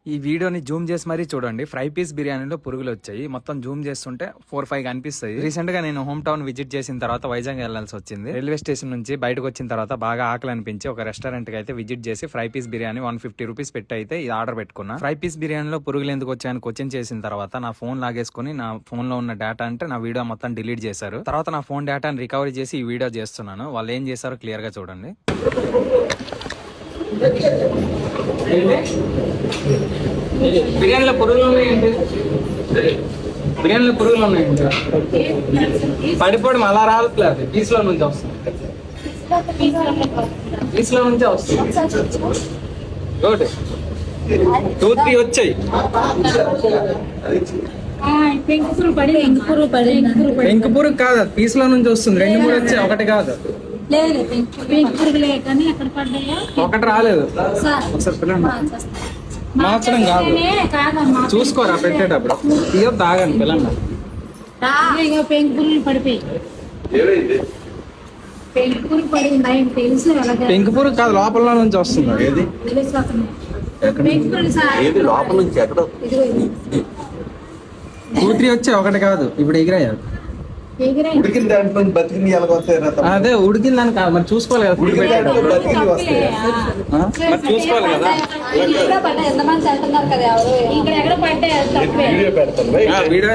ఈ వీడియోని జూమ్ చేసి మరీ చూడండి. ఫ్రై పీస్ బిర్యానీలో పురుగులు వచ్చాయి. మొత్తం జూమ్ చేస్తుంటే 4-5 కనిపిస్తాయి. రీసెంట్ గా నేను హోమ్ టౌన్ విజిట్ చేసిన తర్వాత వైజాగ్ వెళ్లాల్సి వచ్చింది. రైల్వే స్టేషన్ నుంచి బయటకు వచ్చిన తర్వాత బాగా ఆకలి అనిపించి ఒక రెస్టారెంట్ కి అయితే విజిట్ చేసి ఫ్రై పీస్ బిర్యానీ 150 రూపీస్ పెట్టి అయితే ఇది ఆర్డర్ పెట్టుకున్నా. ఫ్రై పీస్ బిర్యానీలో పురుగులు ఎందుకు వచ్చాయని క్వశ్చన్ చేసిన తర్వాత నా ఫోన్ లాగేసుకుని నా ఫోన్ లో ఉన్న డేటా అంటే నా వీడియో మొత్తం డిలీట్ చేశారు. తర్వాత నా ఫోన్ డేటాని రికవరీ చేసి ఈ వీడియో చేస్తున్నాను. వాళ్ళు ఏం చేశారో క్లియర్ గా చూడండి. బిర్యానీలో పురుగులు ఉన్నాయండి. బిర్యానీలో పురుగులు ఉన్నాయండి. పడిపోవడం అలా రావట్లేదు, పీస్లో నుంచి వస్తుంది. పీస్లో నుంచే వస్తుంది. 2-3 వచ్చాయి. పెంకుపురు కాదు, పీస్ లో నుంచి వస్తుంది. 2-3 వచ్చాయి, ఒకటి కాదు. ఒకటి రాలేదు. ఒకసారి పిల్లండి. మార్చడం కాదు, చూసుకోరా పెట్టేటప్పుడు. ఇయో తాగండి పిల్లండి. పెంకుపురు కాదు, లోపల నుంచి వస్తుంది. 2-3 వచ్చాయి, ఒకటి కాదు. ఇప్పుడు ఎగిరాయాలి. ఉడికిన దాంట్లో బతికింది అదే ఉడికిన దాని కాదు, మరి చూసుకోవాలి కదా. చూసుకోవాలి కదా. ఎంతమంది అంటున్నారు కదా, ఇక్కడ ఎక్కడ పడ్డాయి వీడియో